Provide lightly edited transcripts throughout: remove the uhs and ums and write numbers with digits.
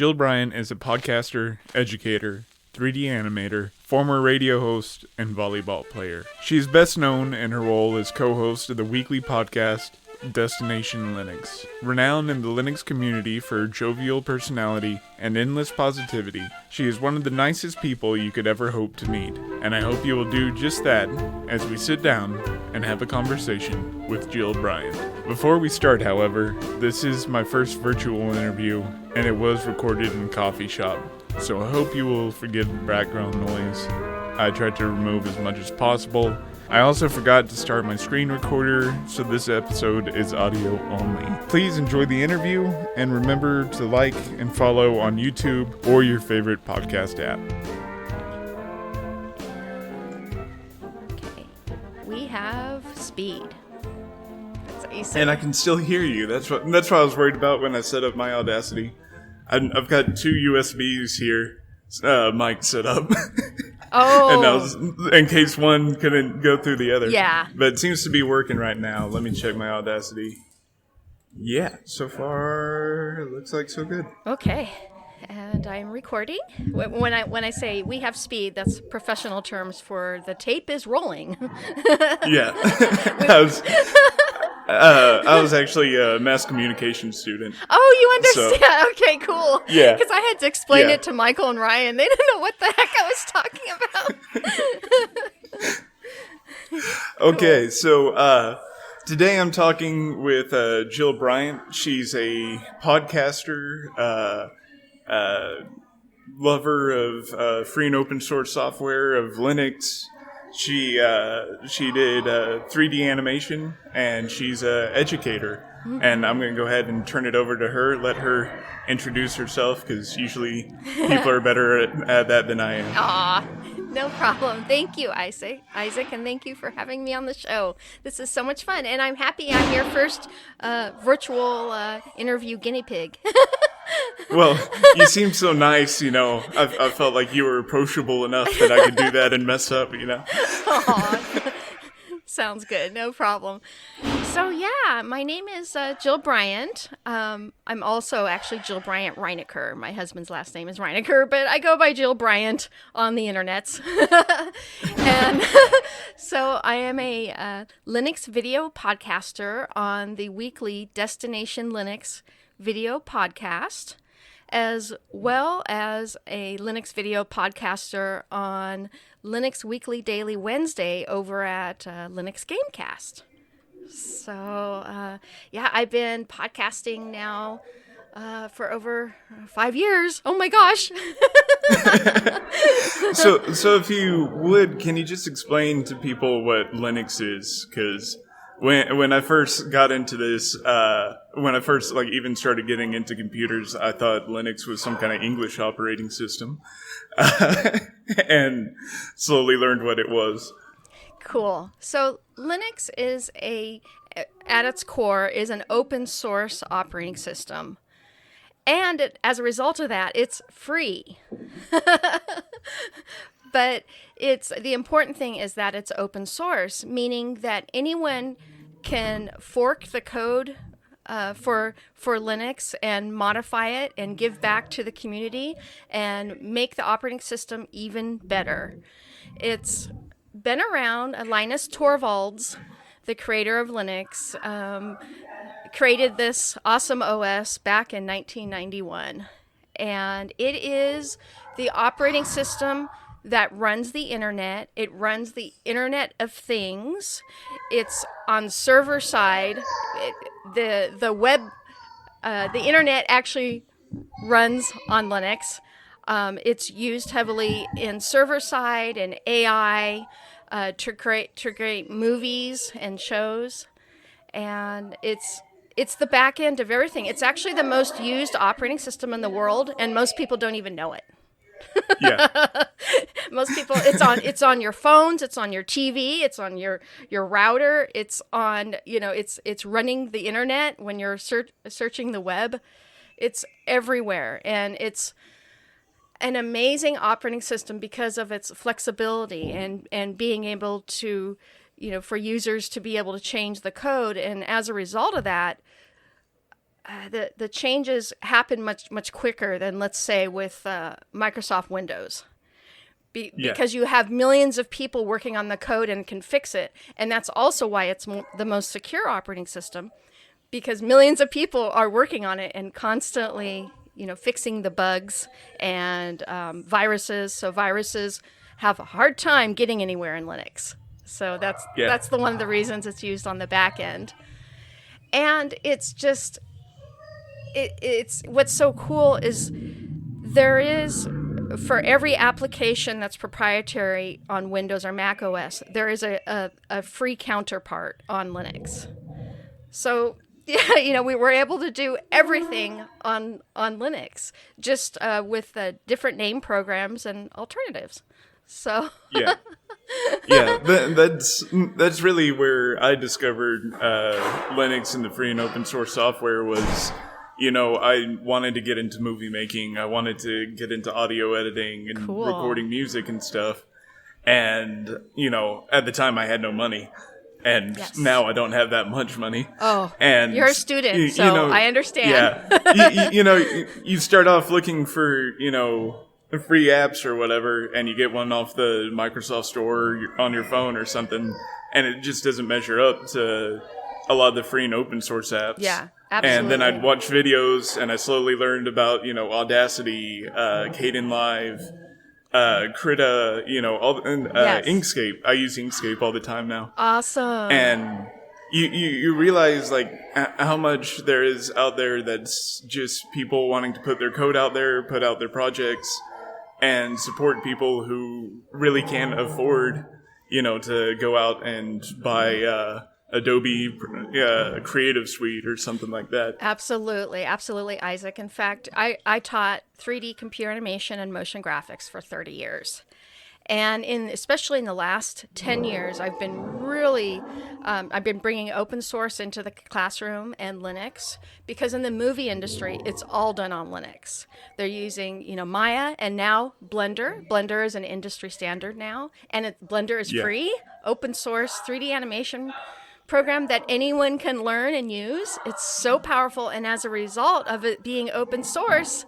Jill Bryant is a podcaster, educator, 3D animator, former radio host, and volleyball player. She is best known in her role as co-host of the weekly podcast Destination Linux. Renowned in the Linux community for her jovial personality and endless positivity, she is one of the nicest people you could ever hope to meet. And I hope you will do just that as we sit down and have a conversation with Jill Bryant. Before we start, however, this is my first virtual interview, and it was recorded in a coffee shop, so I hope you will forgive the background noise. I tried to remove as much as possible. I also forgot to start my screen recorder, so this episode is audio only. Please enjoy the interview, and remember to like and follow on YouTube or your favorite podcast app. Okay, we have speed. That's what you said. And I can still hear you. That's what I was worried about when I set up my Audacity. I've got two USBs here, mic set up. Oh. And that was in case one couldn't go through the other. Yeah. But it seems to be working right now. Let me check my Audacity. Yeah, so far it looks like so good. Okay. And I'm recording. When I say we have speed, that's professional terms for the tape is rolling. Yeah. I was actually a mass communication student. Oh, you understand? So, okay, cool. Yeah. Because I had to explain it to Michael and Ryan. They didn't know what the heck I was talking about. Okay, so today I'm talking with Jill Bryant. She's a podcaster, lover of free and open source software, of Linux. She did 3D animation, and she's an educator. Mm-hmm. And I'm going to go ahead and turn it over to her, let her introduce herself, because usually people are better at that than I am. Aw, no problem. Thank you, Isaac, and thank you for having me on the show. This is so much fun, and I'm happy I'm your first virtual interview guinea pig. Well, you seem so nice, you know. I felt like you were approachable enough that I could do that and mess up, you know. Aww. Sounds good. No problem. So, yeah, my name is Jill Bryant. I'm also actually Jill Bryant Reinecker. My husband's last name is Reinecker, but I go by Jill Bryant on the internets. And so I am a Linux video podcaster on the weekly Destination Linux video podcast, as well as a Linux video podcaster on Linux Weekly Daily Wednesday over at Linux Gamecast. So, I've been podcasting now for over 5 years. Oh my gosh. So if you would, can you just explain to people what Linux is? Because when I first got into this, when I first even started getting into computers, I thought Linux was some kind of English operating system, and slowly learned what it was. Cool. So Linux is at its core, is an open source operating system. And as a result of that, it's free. But the important thing is that it's open source, meaning that anyone can fork the code for Linux and modify it and give back to the community and make the operating system even better. It's been around. Linus Torvalds, the creator of Linux, created this awesome OS back in 1991. And it is the operating system that runs the internet. It runs the Internet of Things. It's on server side. The web, the internet actually runs on Linux. It's used heavily in server side and AI to create movies and shows, and it's the back end of everything. It's actually the most used operating system in the world, and most people don't even know it. Yeah. Most people, it's on your phones, it's on your TV, it's on your router, it's on, it's running the internet when you're searching the web. It's everywhere, and it's an amazing operating system because of its flexibility and being able to, for users to be able to change the code. And as a result of that, the changes happen much quicker than, let's say, with Microsoft Windows. Because you have millions of people working on the code and can fix it. And that's also why it's the most secure operating system, because millions of people are working on it and constantly, fixing the bugs and viruses. So viruses have a hard time getting anywhere in Linux. So that's one of the reasons it's used on the back end. And it's just, it's what's so cool is there is, for every application that's proprietary on Windows or Mac OS, there is a free counterpart on Linux. So, we were able to do everything on Linux, just with different name programs and alternatives. So that's really where I discovered Linux and the free and open source software was. I wanted to get into movie making. I wanted to get into audio editing and recording music and stuff. And, at the time I had no money. And now I don't have that much money. Oh, and you're a student, so I understand. Yeah. You start off looking for, free apps or whatever, and you get one off the Microsoft Store on your phone or something, and it just doesn't measure up to a lot of the free and open source apps. Yeah. Absolutely. And then I'd watch videos, and I slowly learned about, Audacity, Kdenlive, Krita, Inkscape. I use Inkscape all the time now. Awesome. And you realize, how much there is out there that's just people wanting to put their code out there, put out their projects, and support people who really can't afford, to go out and buy Adobe Creative Suite or something like that. Absolutely, Isaac. In fact, I taught 3D computer animation and motion graphics for 30 years. And especially in the last 10 years, I've been bringing open source into the classroom and Linux, because in the movie industry, it's all done on Linux. They're using, Maya and now Blender. Blender is an industry standard now, and Blender is free, open source 3D animation program that anyone can learn and use. It's so powerful, and as a result of it being open source,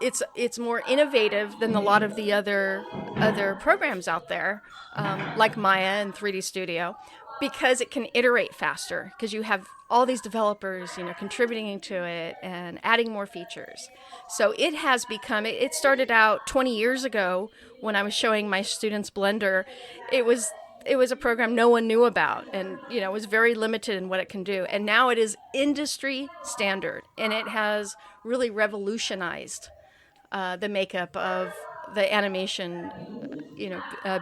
it's more innovative than a lot of the other programs out there, like Maya and 3D Studio, because it can iterate faster, because you have all these developers, contributing to it and adding more features. So it has become, it started out 20 years ago when I was showing my students Blender. It was a program no one knew about, and it was very limited in what it can do. And now it is industry standard, and it has really revolutionized the makeup of the animation,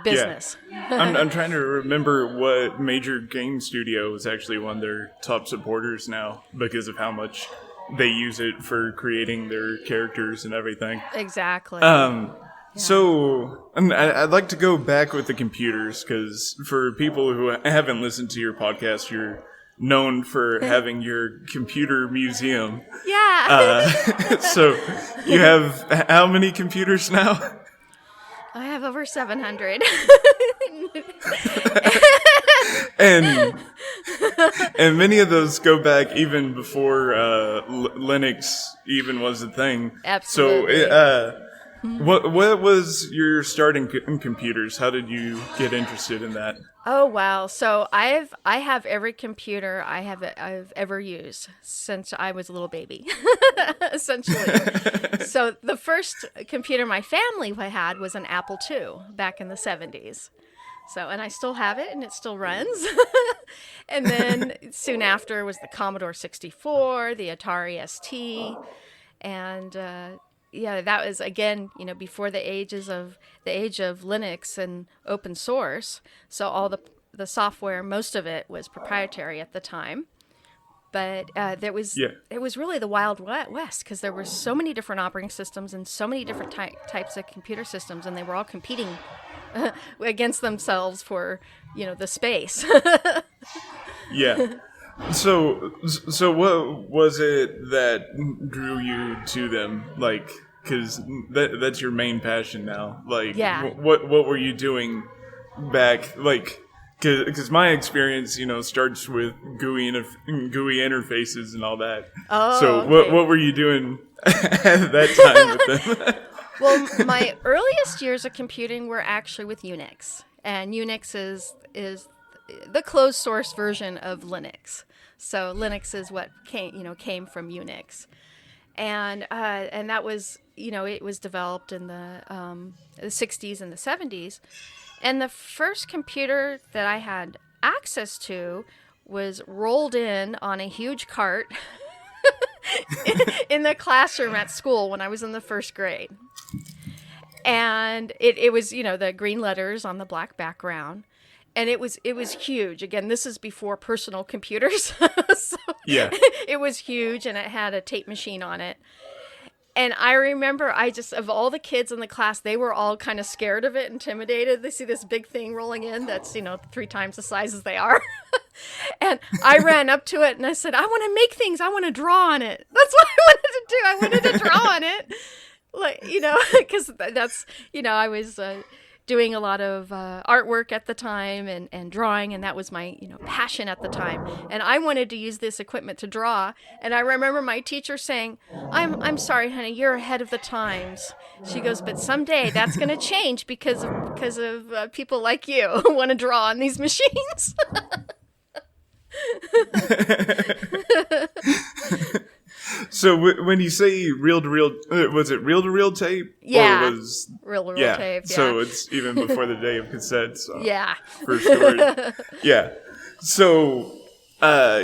business. Yeah. I'm trying to remember what major game studio is actually one of their top supporters now, because of how much they use it for creating their characters and everything. Exactly. So, I'd like to go back with the computers, because for people who haven't listened to your podcast, you're known for having your computer museum. Yeah. So, you have how many computers now? I have over 700. and many of those go back even before Linux even was a thing. Absolutely. So, what was your starting in computers? How did you get interested in that? Oh wow! So I have every computer I've ever used since I was a little baby, essentially. So the first computer my family had was an Apple II back in the 70s. So, and I still have it, and it still runs. And then soon after was the Commodore 64, the Atari ST, and that was, again, before the age of Linux and open source. So all the software, most of it was proprietary at the time. But it was really the Wild West, because there were so many different operating systems and so many different types of computer systems, and they were all competing against themselves for, the space. Yeah. So what was it that drew you to them? Because that's your main passion now. What were you doing back? Because my experience, starts with GUI interfaces and all that. Oh, so okay. what were you doing at that time with them? Well, my earliest years of computing were actually with Unix, and Unix is the closed source version of Linux. So Linux is what came from Unix, and that was it was developed in the 60s and the 70s, and the first computer that I had access to was rolled in on a huge cart in the classroom at school when I was in the first grade. And it was, the green letters on the black background. And it was huge. Again, this is before personal computers. So Yeah. It was huge, and it had a tape machine on it. And I remember of all the kids in the class, they were all kind of scared of it, intimidated. They see this big thing rolling in that's, 3 times the size as they are. And I ran up to it and I said, I want to make things. I want to draw on it. That's what I wanted to do. I wanted to draw on it. Because that's, I was doing a lot of artwork at the time and drawing, and that was my, passion at the time. And I wanted to use this equipment to draw. And I remember my teacher saying, I'm sorry, honey, you're ahead of the times. She goes, but someday that's going to change because of people like you who want to draw on these machines. So when you say reel-to-reel, was it reel-to-reel tape? Yeah, or was reel-to-reel tape. Yeah. So it's even before the day of cassettes. Yeah. For sure. Yeah. So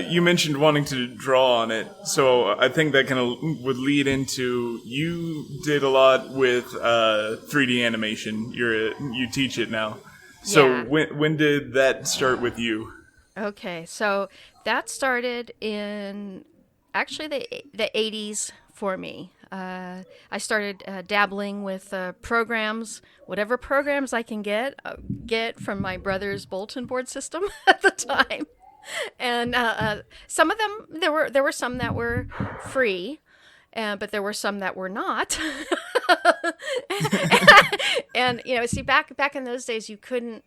you mentioned wanting to draw on it. So I think that kind of would lead into you did a lot with 3D animation. You teach it now. So Yeah. when did that start with you? Okay, so that started in actually the 80s for me. I started dabbling with programs, whatever programs I can get from my brother's bulletin board system at the time. And some of them, there were some that were free, but there were some that were not. And see, back in those days, you couldn't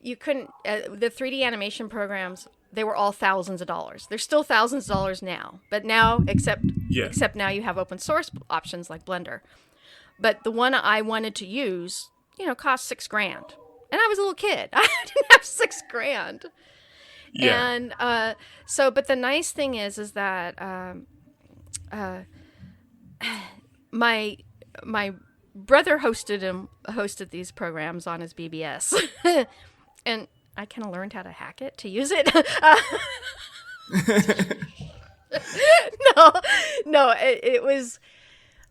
the 3D animation programs, they were all thousands of dollars. They're still thousands of dollars now, but now except now you have open source options like Blender. But the one I wanted to use, cost $6,000, and I was a little kid. I didn't have $6,000. Yeah. And but the nice thing is that my brother hosted these programs on his BBS. And I kind of learned how to hack it to use it. No, it was.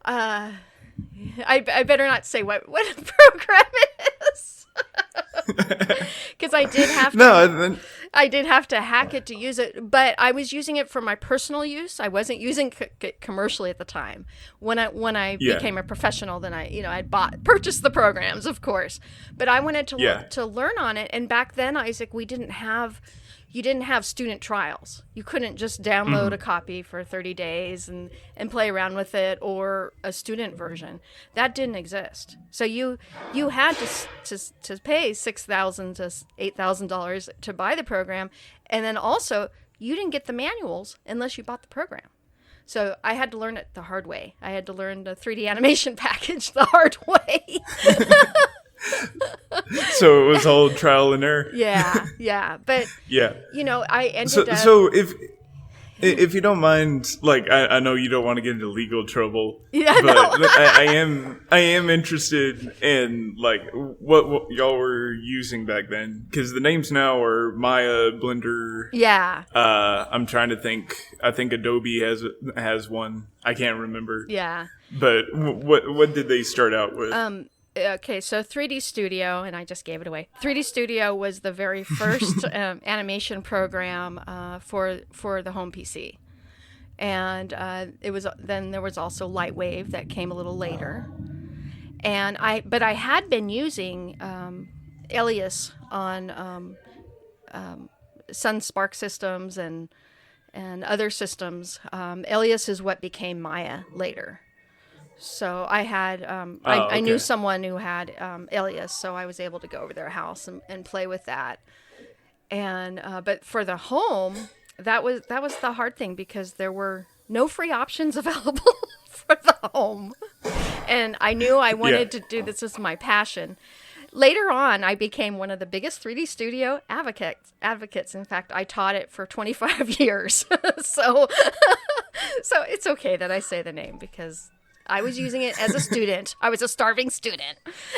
I better not say what program it is, because I did have to. I did have to hack it to use it, but I was using it for my personal use. I wasn't using it commercially at the time. When I became a professional, then I purchased the programs, of course. But I wanted to learn on it, and back then, Isaac, you didn't have student trials. You couldn't just download a copy for 30 days and play around with it, or a student version. That didn't exist. So you had to pay $6,000 to $8,000 to buy the program, and then also you didn't get the manuals unless you bought the program. So I had to learn it the hard way. I had to learn the 3D animation package the hard way. So it was all trial and error. Yeah. But, I ended up... So if you don't mind, I know you don't want to get into legal trouble, but I am interested in, what y'all were using back then. Because the names now are Maya, Blender. Yeah. I'm trying to think. I think Adobe has one. I can't remember. Yeah. But what did they start out with? Okay, so 3D Studio, and I just gave it away. 3D Studio was the very first animation program for the home PC, and then there was also Lightwave that came a little later, and I had been using Alias on Sun Spark systems and other systems. Alias is what became Maya later. So I had, I knew someone who had Alias, so I was able to go over their house and play with that. And but for the home, that was the hard thing because there were no free options available for the home. And I knew I wanted to do this as my passion. Later on, I became one of the biggest 3D studio advocates. In fact, I taught it for 25 years. So it's okay that I say the name because I was using it as a student. I was a starving student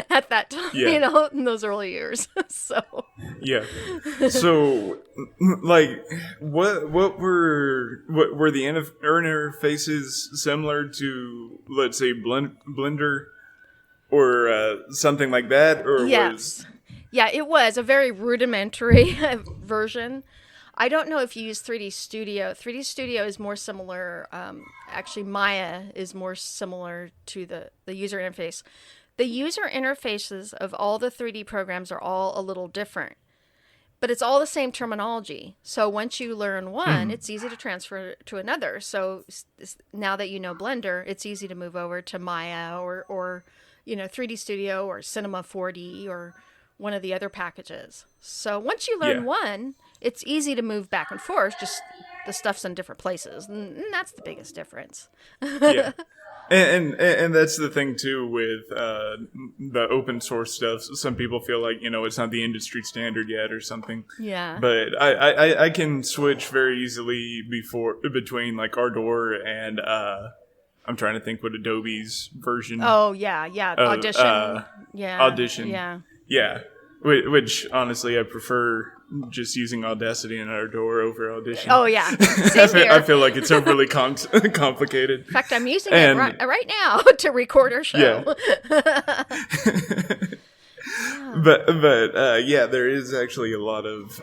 at that time, in those early years. So yeah. So, like, what were the interfaces similar to, let's say, Blender or something like that? Or yeah, it was a very rudimentary version. I don't know if you use 3D Studio. 3D Studio is more similar. Actually, Maya is more similar to the user interface. The user interfaces of all the 3D programs are all a little different, but it's all the same terminology. So once you learn one, it's easy to transfer to another. So now that you know Blender, it's easy to move over to Maya or 3D Studio or Cinema 4D or one of the other packages. So once you learn one, it's easy to move back and forth. Just the stuff's in different places, and that's the biggest difference. Yeah, and that's the thing too with the open source stuff. Some people feel like it's not the industry standard yet or something. Yeah. But I can switch very easily between like Ardor and I'm trying to think what Adobe's version. Oh yeah, Audition. Audition. Yeah. Yeah, which honestly I prefer just using Audacity and Ardor over Audition. Oh yeah, same here. I feel like it's overly complicated. In fact, I'm using it right now to record our show. Yeah. But yeah, there is actually a lot of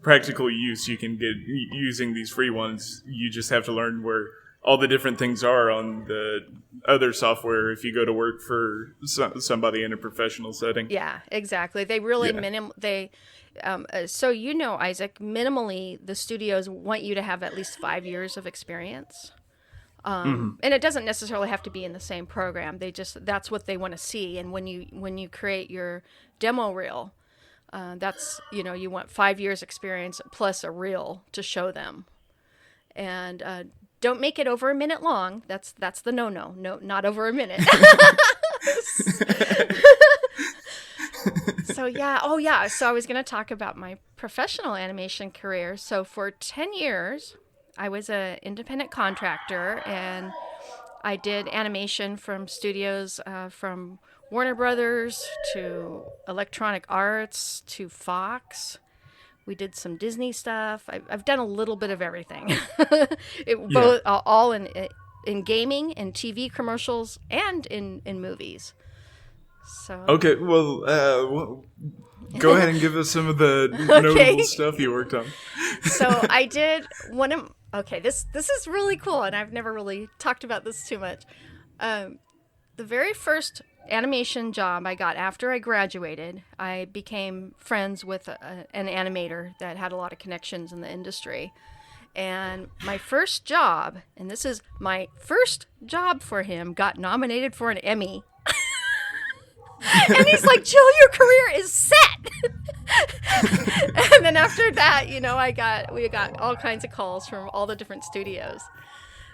practical use you can get using these free ones. You just have to learn where all the different things are on the other software if you go to work for somebody in a professional setting. Yeah, exactly. They really so Isaac, minimally the studios want you to have at least 5 years of experience. And it doesn't necessarily have to be in the same program. That's what they want to see. And when you create your demo reel, that's you want 5 years experience plus a reel to show them. And don't make it over a minute long. That's the no, not over a minute. So yeah. Oh yeah. So I was going to talk about my professional animation career. So for 10 years, I was an independent contractor and I did animation from studios from Warner Brothers to Electronic Arts to Fox. We did some Disney stuff. I've done a little bit of everything. Both all in gaming and TV commercials and in movies. So okay, well, go ahead and give us some of the notable stuff you worked on. So I did one of. Okay, this is really cool, and I've never really talked about this too much. The very first animation job I got after I graduated, I became friends with an animator that had a lot of connections in the industry. And my first job, and this is my first job for him, got nominated for an Emmy. And he's like, Jill, your career is set. And then after that, we got all kinds of calls from all the different studios.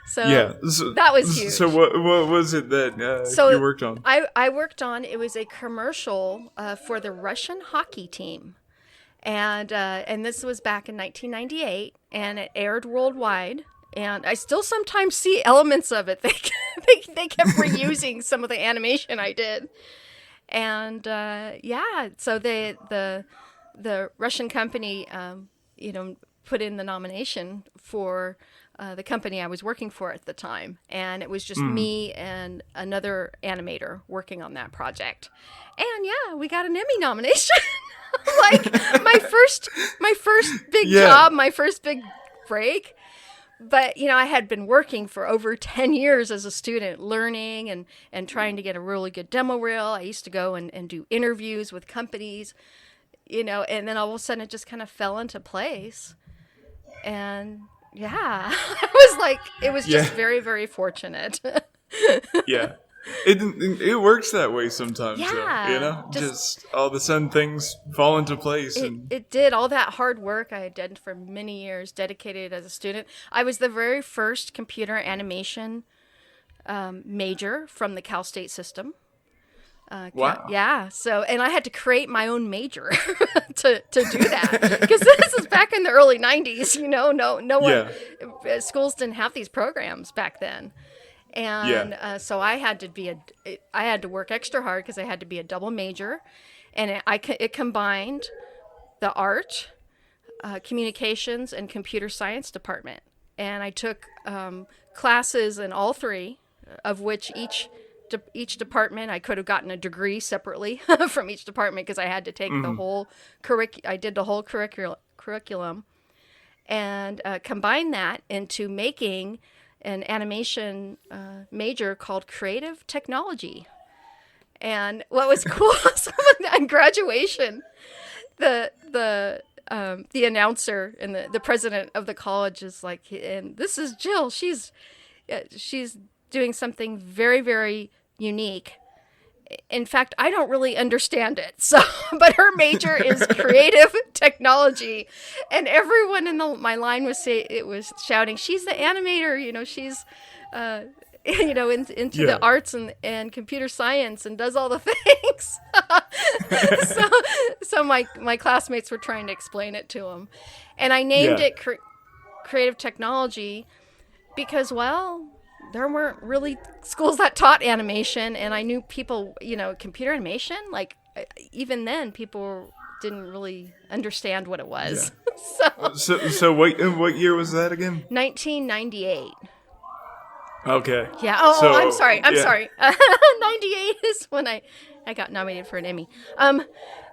So that was huge. So what was it that you worked on? I worked on, it was a commercial for the Russian hockey team. And this was back in 1998, and it aired worldwide. And I still sometimes see elements of it. They kept reusing some of the animation I did. And so the Russian company, put in the nomination for the company I was working for at the time, and it was just me and another animator working on that project. And we got an Emmy nomination. Like my first big job, my first big break. But, I had been working for over 10 years as a student, learning and trying to get a really good demo reel. I used to go and do interviews with companies, and then all of a sudden it just kind of fell into place. And, it was just very, very fortunate. Yeah. It works that way sometimes, Yeah, though, you know? Just all of a sudden things fall into place. It did. All that hard work I had done for many years, dedicated as a student. I was the very first computer animation major from the Cal State system. Wow. Yeah. So, and I had to create my own major to do that, because this is back in the early 90s. You know, no one, schools didn't have these programs back then. And so I had to work extra hard because I had to be a double major, and it combined the art, communications, and computer science department. And I took classes in all three, of which each department I could have gotten a degree separately from each department, because I had to take the whole I did the whole curriculum, and combine that into making an animation major called creative technology. And what was cool on graduation, the announcer and the president of the college is like, and this is Jill. She's doing something very, very unique. In fact, I don't really understand it. So, but her major is creative technology, and everyone in my line was shouting, "She's the animator! You know, she's, into the arts and computer science, and does all the things." so my classmates were trying to explain it to him, and I named it creative technology because, well, there weren't really schools that taught animation, and I knew people, computer animation, like even then people didn't really understand what it was. So what year was that again? 1998. Okay. Yeah. Oh, I'm sorry. 98 is when I got nominated for an Emmy.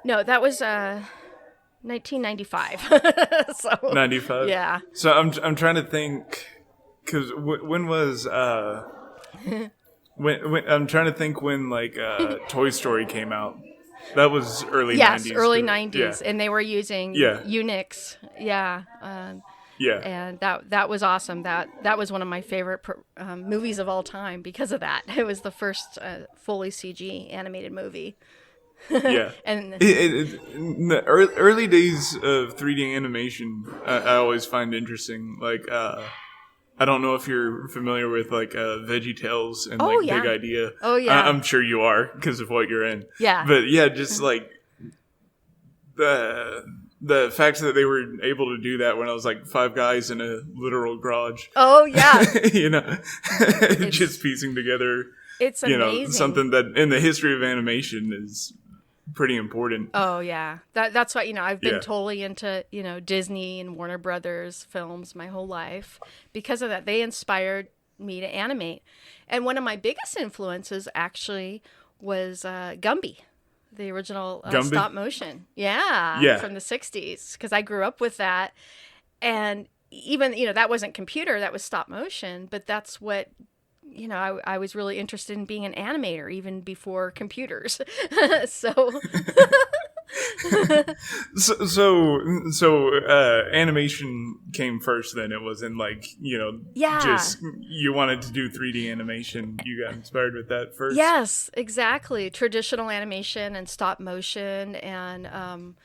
No, that was 1995. So 95. Yeah. So I'm trying to think. Because when was when I'm trying to think when Toy Story came out. That was early 90s. Yes, early 90s, and they were using Unix. Yeah. And that was awesome. That was one of my favorite movies of all time because of that. It was the first fully CG animated movie. Yeah. And in the early days of 3D animation, I always find interesting. I don't know if you're familiar with VeggieTales and Big Idea. Oh yeah, I'm sure you are because of what you're in. Yeah, but yeah, just the fact that they were able to do that when I was five guys in a literal garage. Oh yeah, just piecing together. It's amazing. Something that in the history of animation is pretty important. Oh yeah, that's why I've been totally into Disney and Warner Brothers films my whole life because of that. They inspired me to animate, and one of my biggest influences actually was Gumby, the original stop motion. Yeah, from the 60s, because I grew up with that, and even that wasn't computer, that was stop motion, but that's what. I was really interested in being an animator even before computers. So animation came first. Then it wasn't just you wanted to do 3D animation. You got inspired with that first. Yes, exactly. Traditional animation and stop motion and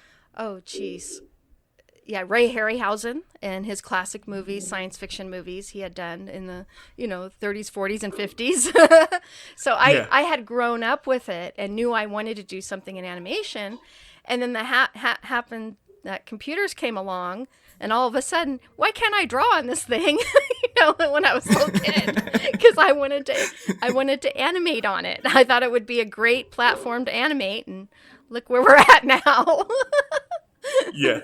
Ray Harryhausen and his classic movies, science fiction movies he had done in the 30s, 40s, and 50s. So I had grown up with it and knew I wanted to do something in animation, and then the happened that computers came along, and all of a sudden, why can't I draw on this thing? When I was a little kid, because I wanted to animate on it. I thought it would be a great platform to animate, and look where we're at now. Yeah.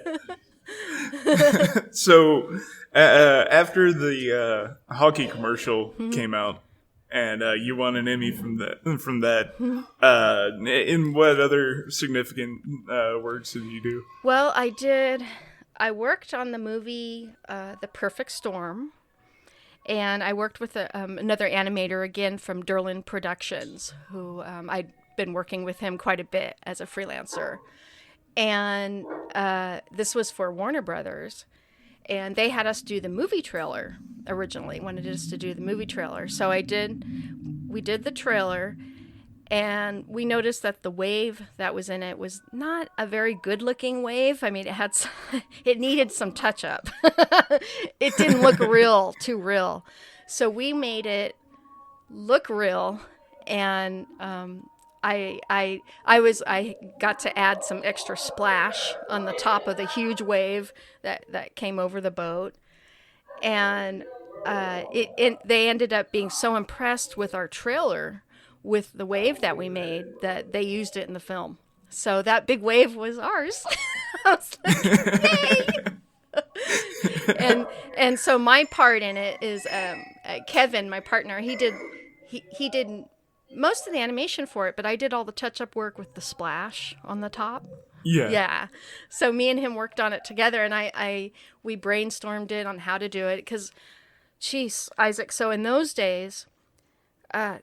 So after the hockey commercial came out, and you won an Emmy from that, in what other significant works did you do? Well, I did. I worked on the movie The Perfect Storm, and I worked with another animator again from Derlin Productions, who I'd been working with him quite a bit as a freelancer. And this was for Warner Brothers, and they had us do the movie trailer originally, wanted us to do the movie trailer. So I did we did the trailer, and we noticed that the wave that was in it was not a very good looking wave. I mean, it needed some touch up. It didn't look too real. So we made it look real, and I got to add some extra splash on the top of the huge wave that came over the boat, and they ended up being so impressed with our trailer, with the wave that we made, that they used it in the film. So that big wave was ours. I was like, yay! and so my part in it is Kevin, my partner. He did most of the animation for it, but I did all the touch-up work with the splash on the top. Yeah. So me and him worked on it together, and we brainstormed it on how to do it. Because, geez, Isaac. So in those days, I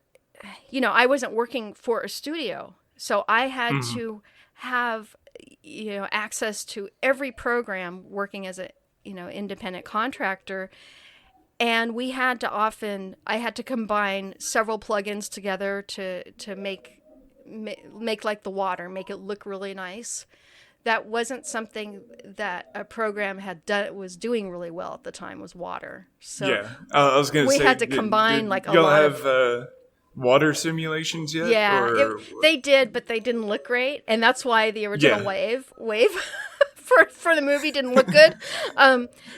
wasn't working for a studio, so I had to have access to every program working as a independent contractor. And I had to combine several plugins together to make like the water, make it look really nice. That wasn't something that a program was doing really well at the time, was water. So yeah, I was going to say, we had to combine like a y'all lot have water simulations yet? Yeah, they did, but they didn't look great, and that's why the original wave for the movie didn't look good.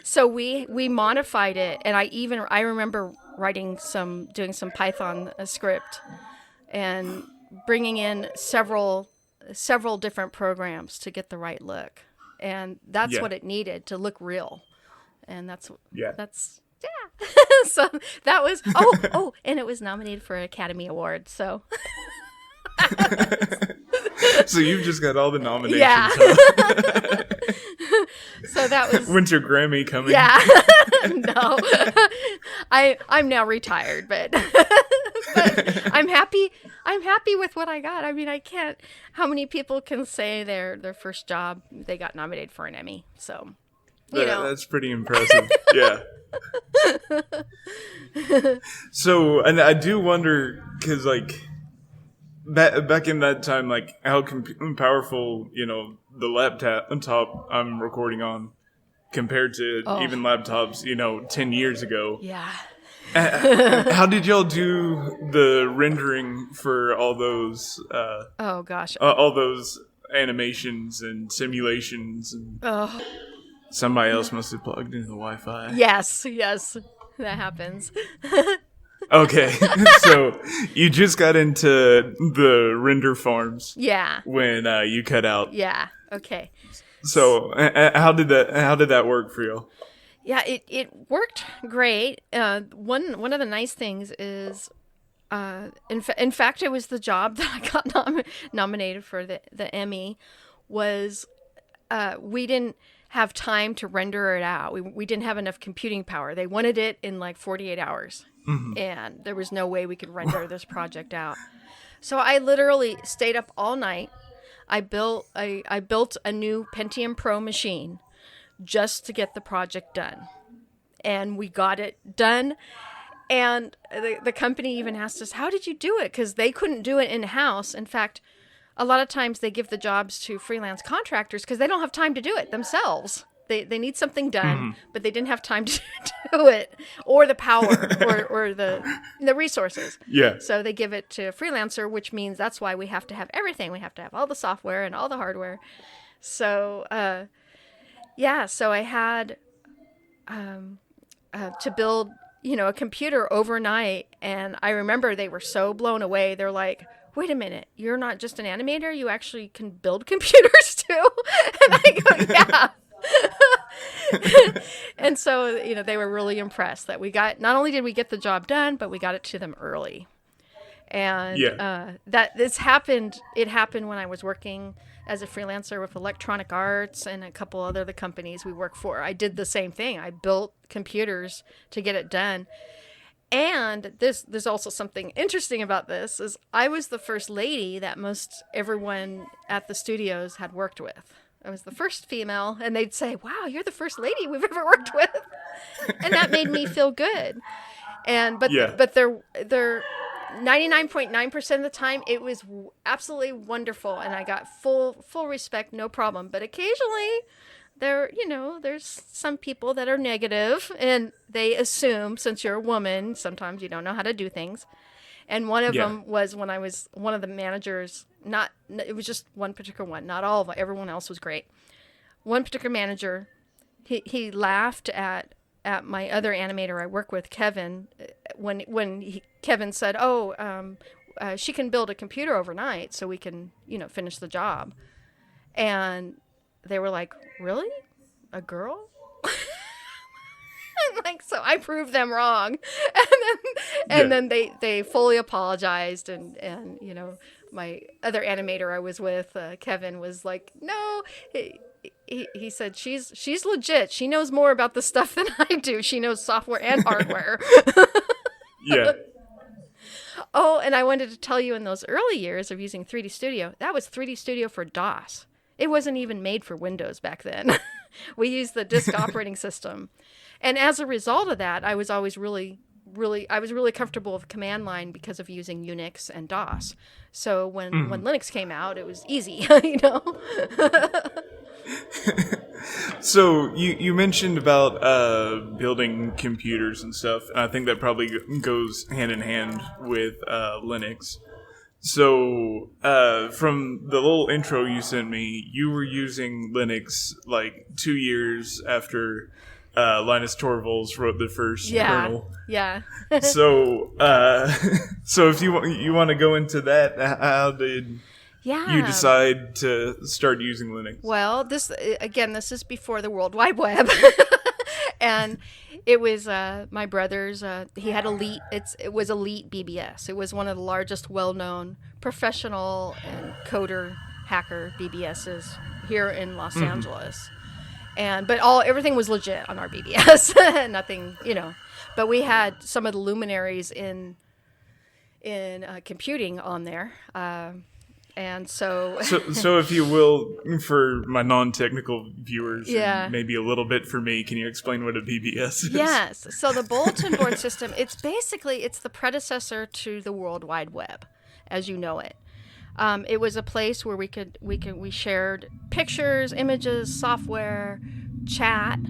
So we modified it, and I remember doing some Python script and bringing in several different programs to get the right look, and that's what it needed to look real, and that's. So that was and it was nominated for an Academy Award. So. So you've just got all the nominations. Yeah. Huh? So that was Winter Grammy coming. Yeah. No. I'm now retired, but I'm happy with what I got. I mean, I can't. How many people can say their first job they got nominated for an Emmy? So, that's pretty impressive. Yeah. So, and I do wonder, because like back in that time, like how powerful the laptop I'm recording on compared to even laptops 10 years ago. Yeah. How did y'all do the rendering for all those all those animations and simulations? And somebody else must have plugged into the Wi-Fi. Yes, that happens. Okay, so you just got into the render farms. Yeah. When you cut out. Yeah. Okay. So how did that work for you? Yeah, it worked great. One of the nice things is, in fact, it was the job that I got nominated for the Emmy. Was we didn't have time to render it out. We didn't have enough computing power. They wanted it in like 48 hours. Mm-hmm. And there was no way we could render this project out. So I literally stayed up all night. I built a new Pentium Pro machine just to get the project done. And we got it done. And the company even asked us, how did you do it? Because they couldn't do it in-house. In fact, a lot of times they give the jobs to freelance contractors because they don't have time to do it themselves. They need something done, but they didn't have time to do it, or the power, or the resources. Yeah. So they give it to a freelancer, which means that's why we have to have everything. We have to have all the software and all the hardware. So, so I had to build, a computer overnight, and I remember they were so blown away. They're like, wait a minute, you're not just an animator, you actually can build computers too? And I go, yeah. And so, they were really impressed that not only did we get the job done, but we got it to them early. And it happened when I was working as a freelancer with Electronic Arts and a couple other the companies we work for. I did the same thing. I built computers to get it done. And there's also something interesting about this, is I was the first lady that most everyone at the studios had worked with. I was the first female, and they'd say, wow, you're the first lady we've ever worked with. And that made me feel good. But they're 99.9% of the time, it was absolutely wonderful, and I got full respect, no problem. But occasionally, there's some people that are negative, and they assume since you're a woman, sometimes you don't know how to do things. And one of them was when I was one of the managers. It was just one particular one, not all of them. Everyone else was great. One particular manager, he laughed at my other animator I work with, Kevin, when Kevin said, she can build a computer overnight so we can, finish the job. And they were like, really? A girl? So I proved them wrong. And then they fully apologized. And my other animator I was with, Kevin, was like, no, he said, she's legit. She knows more about the stuff than I do. She knows software and hardware. Yeah. Oh, and I wanted to tell you, in those early years of using 3D Studio, that was 3D Studio for DOS. It wasn't even made for Windows back then. We used the disk operating system. And as a result of that, I was always really comfortable with command line because of using Unix and DOS. So when Linux came out, it was easy, So you mentioned about building computers and stuff, and I think that probably goes hand in hand with Linux. So from the little intro you sent me, you were using Linux like 2 years after Linus Torvalds wrote the first kernel. Yeah. So if you want to go into that, how did you decide to start using Linux? Well, this is before the World Wide Web. And it was my brother's. He had Elite. It was Elite BBS. It was one of the largest, well-known professional and coder hacker BBSs here in Los Angeles. But everything was legit on our BBS. Nothing, But we had some of the luminaries in computing on there. And so... so if you will, for my non-technical viewers, and maybe a little bit for me, can you explain what a BBS is? Yes. So the bulletin board system, it's the predecessor to the World Wide Web, as you know it. It was a place where we shared pictures, images, software, chat,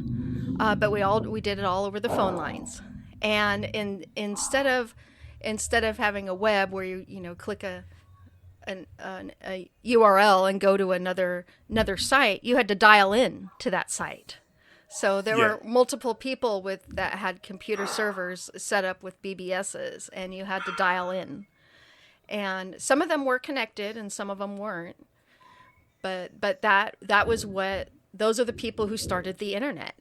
but we did it all over the phone lines. And instead of having a web where you click a URL and go to another site, you had to dial in to that site. So there were multiple people that had computer servers set up with BBSs, and you had to dial in. And some of them were connected, and some of them weren't. But that was those are the people who started the internet.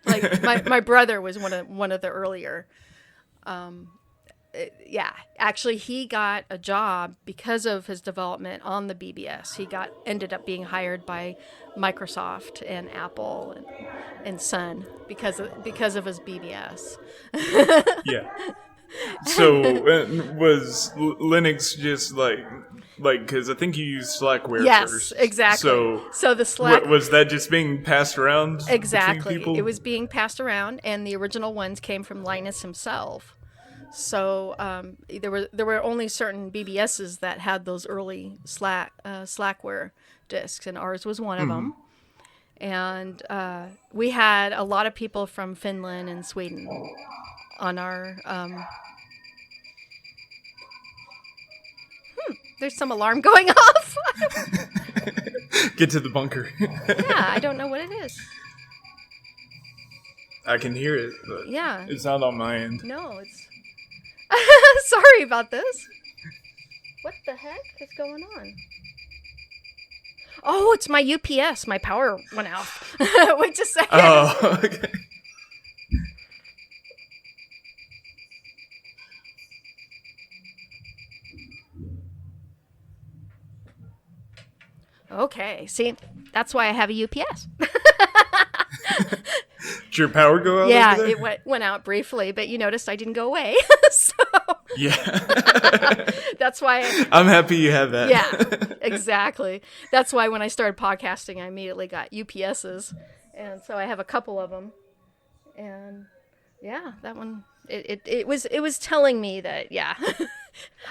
Like my brother was one of the earlier. Actually, he got a job because of his development on the BBS. He ended up being hired by Microsoft and Apple and Sun because of his BBS. Yeah. So was Linux just like because I think you used Slackware first. Yes, exactly. So the Slack was that just being passed around? Exactly. Between people? It was being passed around, and the original ones came from Linus himself. So there were only certain BBSs that had those early Slackware disks, and ours was one of them. And we had a lot of people from Finland and Sweden on our. There's some alarm going off. Get to the bunker. Yeah, I don't know what it is. I can hear it, but it's not on my end. No, it's... Sorry about this. What the heck is going on? Oh, it's my UPS. My power went out. Wait a second. Oh, okay. Okay, see, that's why I have a UPS. Did your power go out? Yeah, over there? it went out briefly, but you noticed I didn't go away. So that's why I'm happy you have that. Yeah, exactly. That's why when I started podcasting, I immediately got UPSs, and so I have a couple of them. And yeah, that one it was telling me that, yeah.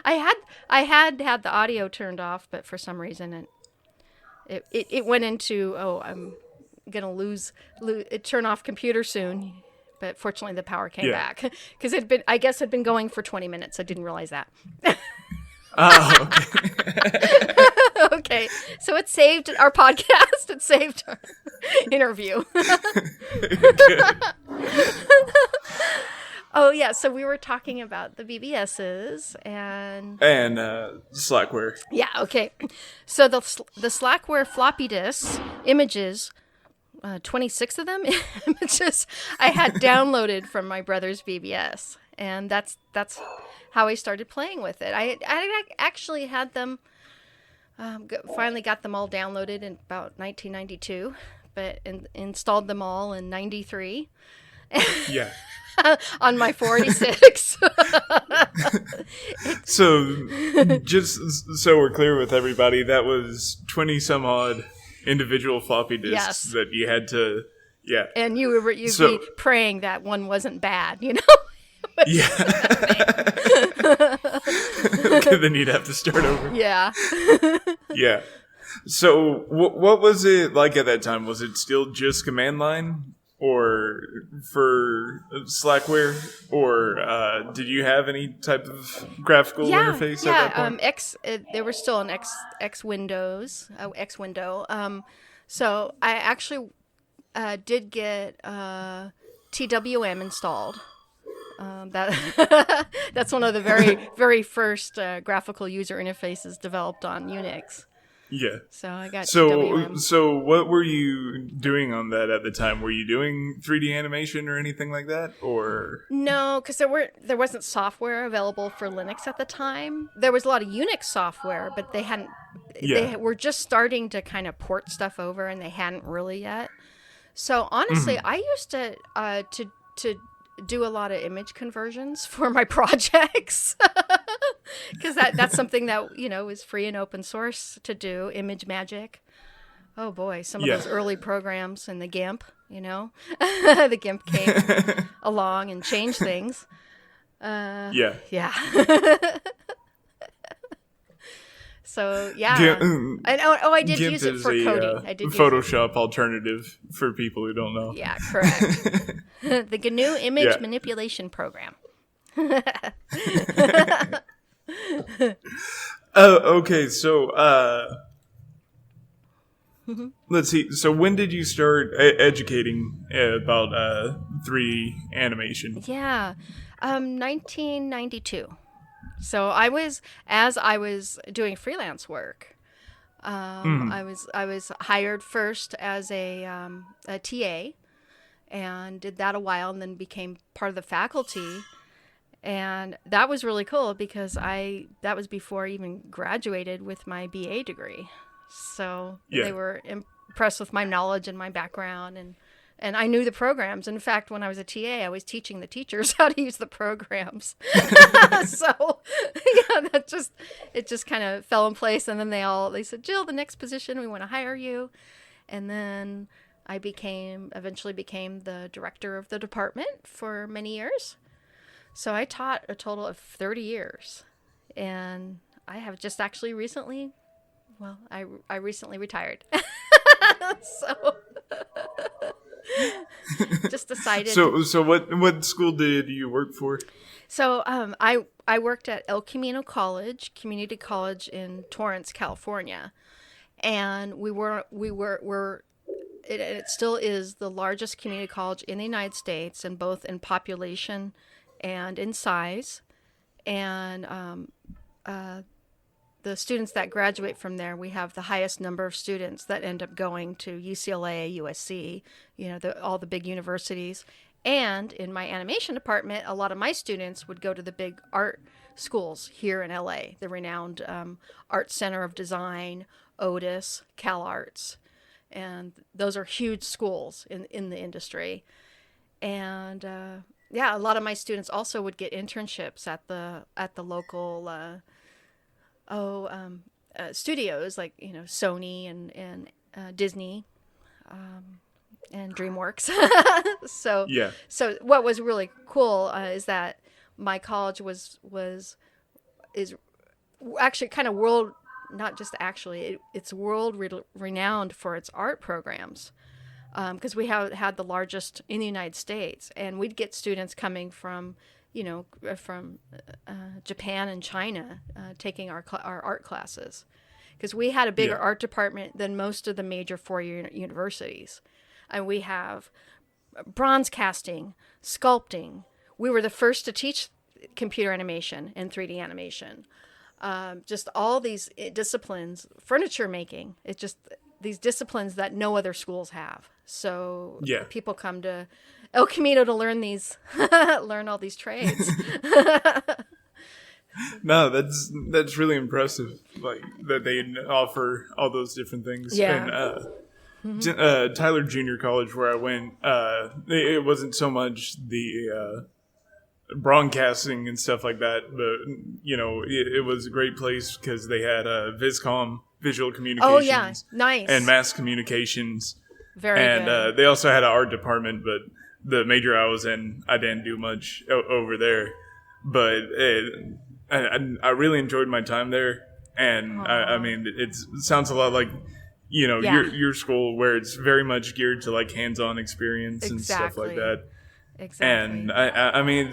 I had the audio turned off, but for some reason it went into, oh, I'm gonna lose it, turn off computer soon. But fortunately the power came back, because I guess had been going for 20 minutes. I didn't realize that. Oh, okay. Okay, so it saved our podcast. It saved our interview. Oh yeah, so we were talking about the BBSs and Slackware. Yeah, okay. So the Slackware floppy disks images, 26 of them images I had downloaded from my brother's BBS, and that's how I started playing with it. I actually had them. Finally got them all downloaded in about 1992, but installed them all in 93. Yeah. On my 46. So, just so we're clear with everybody, that was 20 some odd individual floppy disks that you had to, And you'd be praying that one wasn't bad, you know? Yeah. Okay, then you'd have to start over. Yeah. Yeah. So, what was it like at that time? Was it still just command line, or for Slackware, or did you have any type of graphical interface at that point? There was still an X Windows, X window. So I actually did get TWM installed. That's one of the very, very first graphical user interfaces developed on Unix. Yeah. So I got TWM. So what were you doing on that at the time? Were you doing 3D animation or anything like that, or no? Because there wasn't software available for Linux at the time. There was a lot of Unix software, but they hadn't. Yeah. They were just starting to kind of port stuff over, and they hadn't really yet. So honestly, I used to do a lot of image conversions for my projects, because that's something that is free and open source to do. Image magic. Oh boy, some of those early programs and the GIMP. The GIMP came along and changed things. Yeah. So I did GIMP use it for coding. I did Photoshop alternative for people who don't know. Yeah, correct. The GNU image manipulation program. Okay, so let's see. So when did you start educating about 3D animation? Yeah, 1992. So I was doing freelance work. I was hired first as a TA, and did that a while, and then became part of the faculty. And that was really cool, because that was before I even graduated with my BA degree. So they were impressed with my knowledge and my background, and I knew the programs. In fact, when I was a TA, I was teaching the teachers how to use the programs. So it just kind of fell in place. And then they said, Jill, the next position, we want to hire you. And then I eventually became the director of the department for many years. So I taught a total of 30 years. And I have just actually recently, I recently retired. So just decided. So what school did you work for? So I worked at El Camino College, community college in Torrance, California, and it still is the largest community college in the United States, and both in population and in size. And the students that graduate from there, we have the highest number of students that end up going to UCLA, USC, all the big universities. And in my animation department, a lot of my students would go to the big art schools here in LA, the renowned Art Center of Design, Otis, CalArts. And those are huge schools in the industry. And a lot of my students also would get internships at the local studios, like Sony and Disney, and DreamWorks. So Yeah. so what was really cool is that my college is actually kind of world, not just actually, it's world renowned for its art programs, because we had the largest in the United States, and we'd get students coming from from Japan and China taking our art classes, because we had a bigger art department than most of the major four-year universities. And we have bronze casting, sculpting. We were the first to teach computer animation and 3D animation. Just all these disciplines, furniture making. It's just these disciplines that no other schools have. So people come to El Camino to learn learn all these trades. No, that's really impressive. Like that they offer all those different things. Yeah. And Tyler Junior College, where I went, it wasn't so much the broadcasting and stuff like that, but it was a great place because they had Viscom, visual communications. Oh yeah, nice. And mass communications. Very and, good. And they also had an art department, but the major I was in, I didn't do much over there. But I really enjoyed my time there, and I mean, it sounds a lot like your school, where it's very much geared to like hands-on experience and stuff like that. Exactly. And I mean,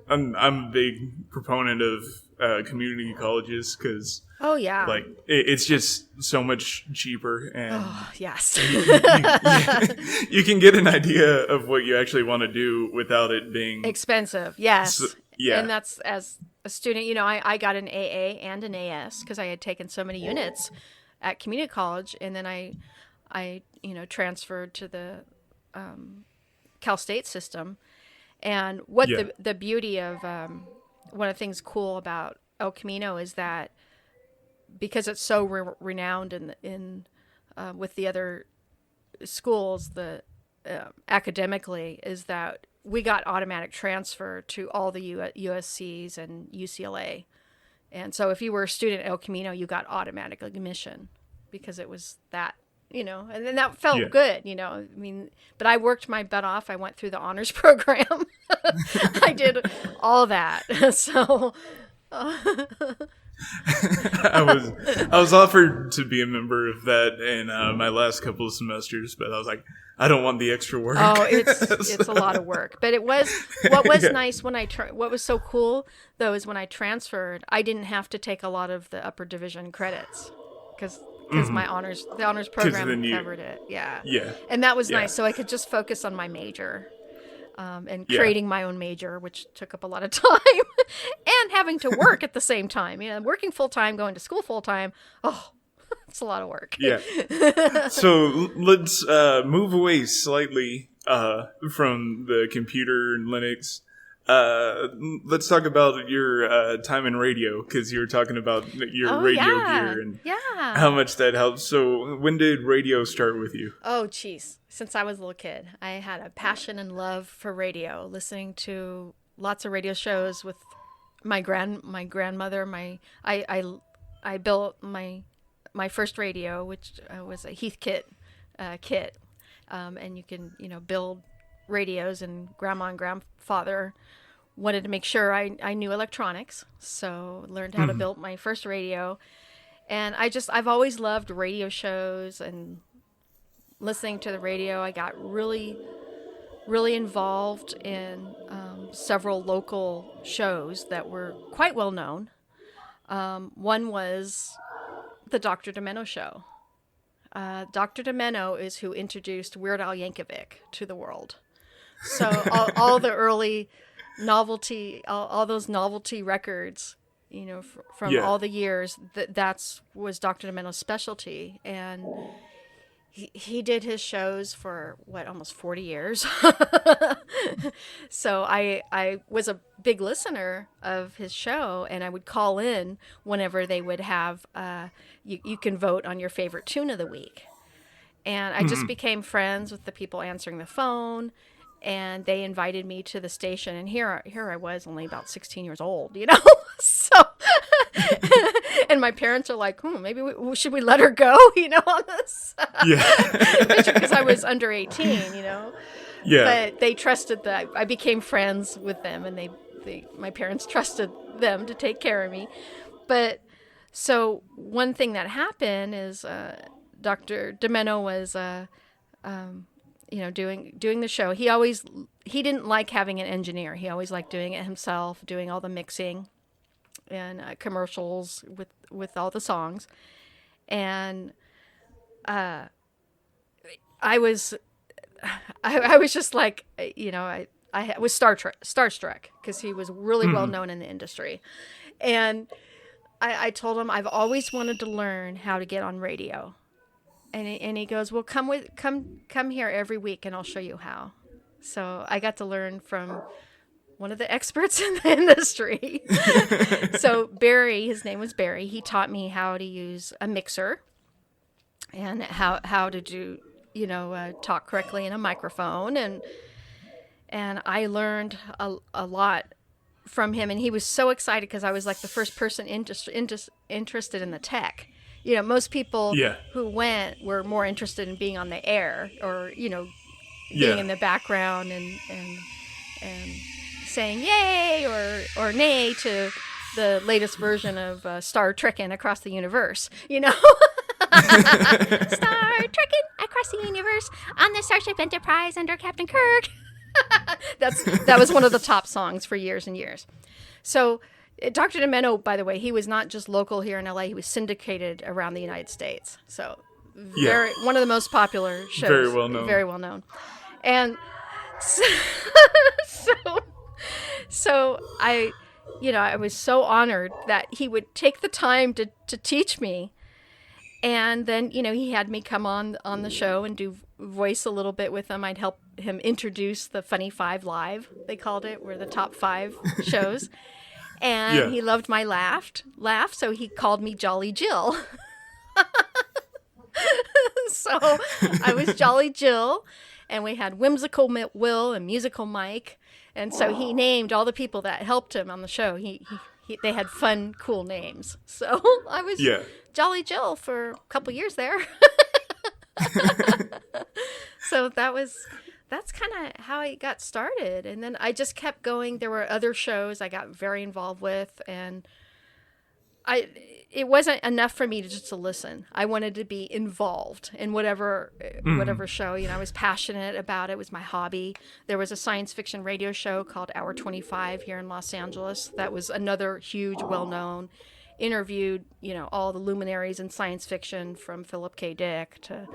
I'm a big proponent of community colleges because like it's just so much cheaper, and yes, you can get an idea of what you actually want to do without it being expensive. Yes. Yeah. And that's, as a student, I got an AA and an AS because I had taken so many units at community college, and then I transferred to the Cal State system. And what the beauty of one of the things cool about El Camino is that because it's so renowned in with the other schools, academically, is that we got automatic transfer to all the USCs and UCLA. And so if you were a student at El Camino, you got automatic admission because it was that, and then that felt good, I mean, but I worked my butt off. I went through the honors program. I did all that. So I was offered to be a member of that in my last couple of semesters, but I was like, I don't want the extra work. Oh, it's a lot of work. But what was nice when what was so cool though is when I transferred, I didn't have to take a lot of the upper division credits because the honors program covered it. Yeah. Yeah. And that was nice. So I could just focus on my major. And creating my own major, which took up a lot of time, and having to work at the same time. Working full time, going to school full time. Oh, it's a lot of work. Yeah. So let's move away slightly from the computer and Linux. Let's talk about your time in radio, because you were talking about your radio gear and how much that helps. So when did radio start with you? Oh, geez. Since I was a little kid, I had a passion and love for radio, listening to lots of radio shows with my grandmother. I built my first radio, which was a Heathkit kit, and you can build radios, and grandma and grandfather wanted to make sure I knew electronics, so learned how to build my first radio. And I've always loved radio shows and listening to the radio. I got really, really involved in several local shows that were quite well known. One was the Dr. Demento show. Dr. Demento is who introduced Weird Al Yankovic to the world. So all the early novelty, all those novelty records, from all the years, that's was Dr. Demento's specialty. And he did his shows for almost 40 years. So I was a big listener of his show, and I would call in whenever they would have you can vote on your favorite tune of the week. And I just became friends with the people answering the phone, and they invited me to the station, and here I was, only about 16 years old, so And my parents are like, maybe should we let her go, on this picture, because I was under 18, Yeah. But they trusted that I became friends with them, and my parents trusted them to take care of me. But so one thing that happened is Dr. Domeno was, doing the show. He didn't like having an engineer. He always liked doing it himself, doing all the mixing and commercials with all the songs. And I was just like, I was starstruck because he was really well known in the industry. And I told him I've always wanted to learn how to get on radio. And he goes, well, come here every week and I'll show you how. So I got to learn from one of the experts in the industry. So Barry, his name was Barry, he taught me how to use a mixer and how to do, talk correctly in a microphone. And I learned a lot from him. And he was so excited because I was like the first person interested in the tech. Most people who went were more interested in being on the air or, being in the background and saying yay or nay to the latest version of Star Trekking Across the Universe, Star Trekking Across the Universe on the Starship Enterprise under Captain Kirk. That was one of the top songs for years and years. So Dr. Domeno, by the way, he was not just local here in LA. He was syndicated around the United States. So one of the most popular shows. Very well known. Very well known. And so I was so honored that he would take the time to teach me. And then, he had me come on the show and do voice a little bit with him. I'd help him introduce the Funny Five Live, they called it, were the top 5 shows. And he loved my laugh, so he called me Jolly Jill. So I was Jolly Jill, and we had Whimsical Will and Musical Mike. And so he named all the people that helped him on the show. They had fun, cool names. So I was Jolly Jill for a couple years there. So that's kind of how I got started. And then I just kept going. There were other shows I got very involved with, and it wasn't enough for me to listen. I wanted to be involved in whatever show. I was passionate about it. It was my hobby. There was a science fiction radio show called Hour 25 here in Los Angeles. That was another huge, well-known, interviewed, all the luminaries in science fiction from Philip K. Dick to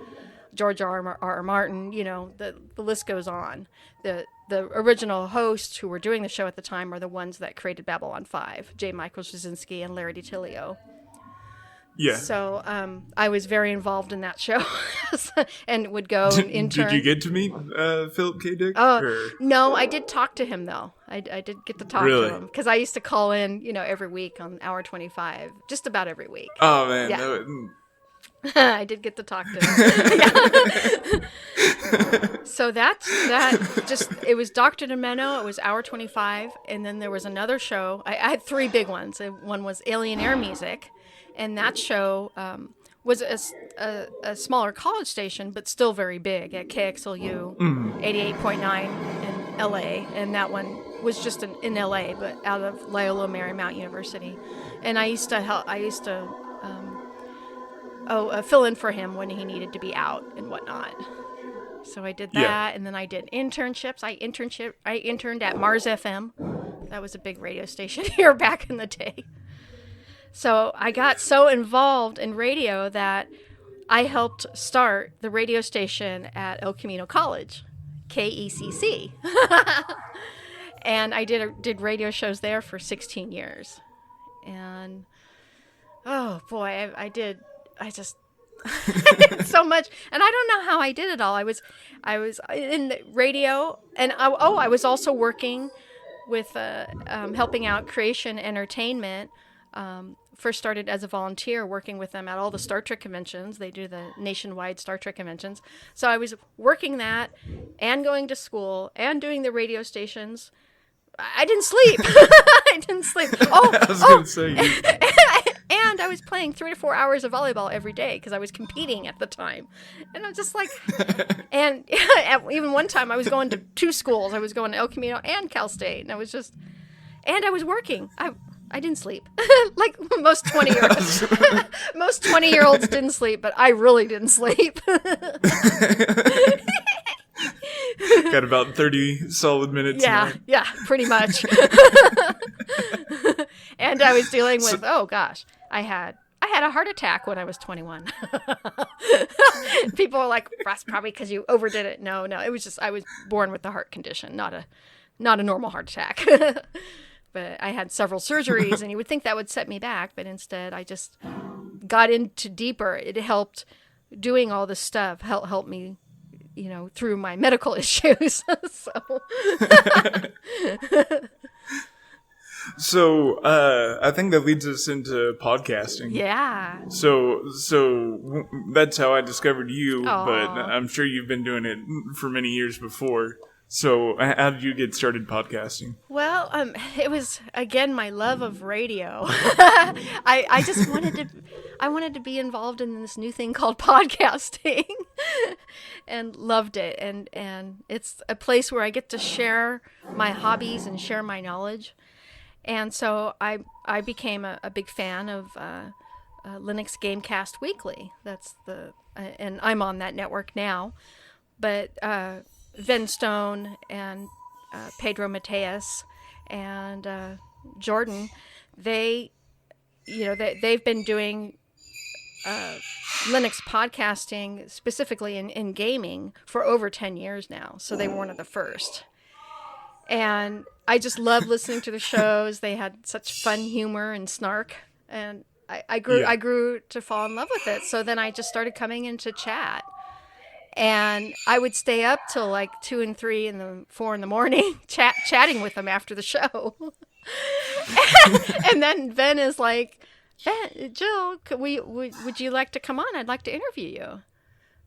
George R.R. Martin, the list goes on. The original hosts who were doing the show at the time are the ones that created Babylon 5, J. Michael Straczynski and Larry DiTillio. Yeah. So I was very involved in that show and would go and intern. Did you get to meet Philip K. Dick? No, I did talk to him, though. I did get to talk to him because I used to call in, every week on Hour 25, just about every week. Oh, man. Yeah. I did get to talk to him. So it was Dr. Domeno, it was Hour 25, and then there was another show. I had 3 big ones. One was Alien Air Music, and that show was a smaller college station, but still very big at KXLU, 88.9 in LA, and that one was just in LA, but out of Loyola Marymount University. And I used to fill in for him when he needed to be out and whatnot. So I did that, and then I did internships. I interned at Mars FM. That was a big radio station here back in the day. So I got so involved in radio that I helped start the radio station at El Camino College, KECC. And I did radio shows there for 16 years. And, oh, boy, I just so much, and I don't know how I did it all. I was in the radio, and I was also working with helping out Creation Entertainment. First started as a volunteer working with them at all the Star Trek conventions. They do the nationwide Star Trek conventions. So I was working that and going to school and doing the radio stations. I didn't sleep. I didn't sleep. I was going to say. And I was playing 3 to 4 hours of volleyball every day because I was competing at the time. And I'm just like, and even one time I was going to 2 schools. I was going to El Camino and Cal State. And I was just, and I was working. I didn't sleep. Like most 20-year-olds. Most 20-year-olds didn't sleep, but I really didn't sleep. Got about 30 solid minutes. Yeah, pretty much. And I was dealing with, oh gosh, I had a heart attack when I was 21. People were like, that's probably because you overdid it. No, it was just I was born with the heart condition, not a normal heart attack. But I had several surgeries, and you would think that would set me back, but instead I just got into deeper. It helped doing all this stuff, helped me, through my medical issues. So, I think that leads us into podcasting. Yeah. So that's how I discovered you, Aww. But I'm sure you've been doing it for many years before. So how did you get started podcasting? Well, it was, again, my love of radio. I just wanted to be involved in this new thing called podcasting and loved it. And it's a place where I get to share my hobbies and share my knowledge. And so I became a big fan of Linux Gamecast Weekly. That's and I'm on that network now. But Vin Stone and Pedro Mateus and Jordan, they've been doing Linux podcasting specifically in gaming for over 10 years now. So they were one of the first. And I just love listening to the shows. They had such fun humor and snark. And I grew to fall in love with it. So then I just started coming into chat. And I would stay up till like 2 and 3 and 4 in the morning chatting with them after the show. And then Ben is like, Jill, would you like to come on? I'd like to interview you.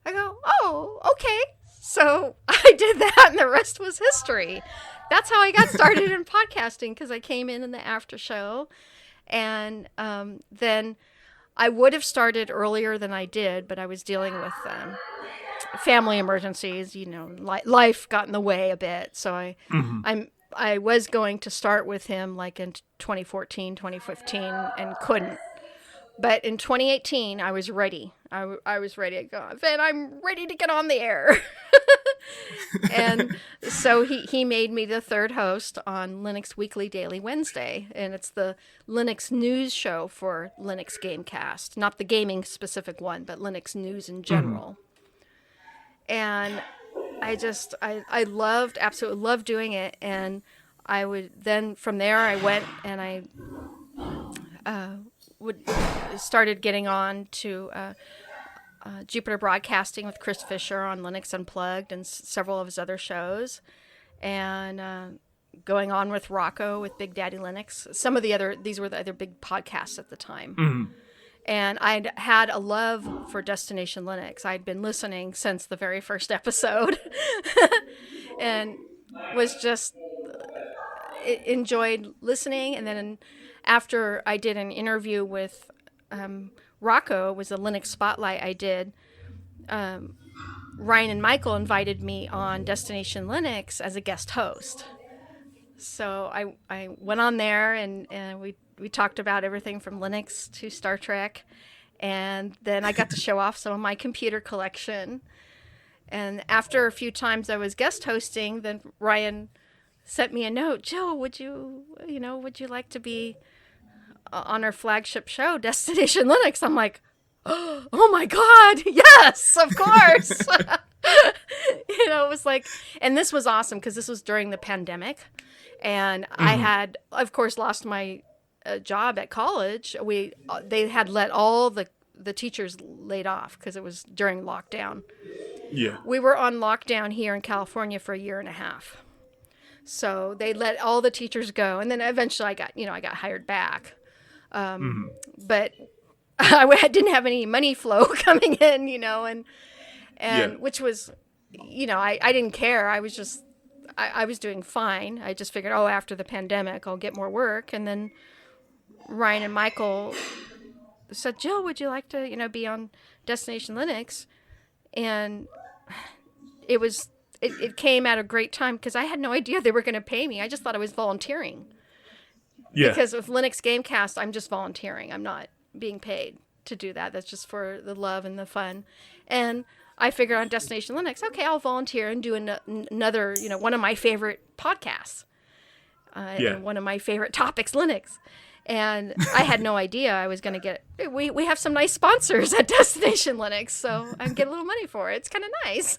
I go, oh, okay. So I did that, and the rest was history. That's how I got started in podcasting, because I came in the after show. And then I would have started earlier than I did, but I was dealing with family emergencies. Life got in the way a bit. So I was going to start with him like in 2014, 2015, and couldn't. But in 2018, I was ready. I was ready to go. Then I'm ready to get on the air. And so he made me the third host on Linux Weekly Daily Wednesday. And it's the Linux news show for Linux Gamecast. Not the gaming specific one, but Linux news in general. And I absolutely loved doing it. And I would then, from there, I went and I started getting on to Jupiter Broadcasting with Chris Fisher on Linux Unplugged and several of his other shows, and going on with Rocco with Big Daddy Linux. These were the other big podcasts at the time. And I'd had a love for Destination Linux. I'd been listening since the very first episode and was just enjoyed listening. And then after I did an interview with Rocco, it was a Linux Spotlight I did, Ryan and Michael invited me on Destination Linux as a guest host. So I went on there and we talked about everything from Linux to Star Trek. And then I got to show off some of my computer collection. And after a few times I was guest hosting, then Ryan sent me a note. Jill, would you like to be on our flagship show, Destination Linux? I'm like, oh my God, yes, of course. It was like, and this was awesome because this was during the pandemic. And I had, of course, lost my job at college. They had let all the teachers laid off because it was during lockdown. Yeah. We were on lockdown here in California for a year and a half. So they let all the teachers go. And then eventually I got hired back. But I didn't have any money flow coming in, and which was, I didn't care. I was just, I was doing fine. I just figured, after the pandemic, I'll get more work. And then Ryan and Michael said, Jill, would you like to, be on Destination Linux? And it came at a great time because I had no idea they were going to pay me. I just thought I was volunteering. Yeah. Because with Linux Gamecast, I'm just volunteering. I'm not being paid to do that. That's just for the love and the fun. And I figured on Destination Linux, okay, I'll volunteer and do another, one of my favorite podcasts. And one of my favorite topics, Linux. And I had no idea I was going to get, we have some nice sponsors at Destination Linux, so I get a little money for it. It's kind of nice.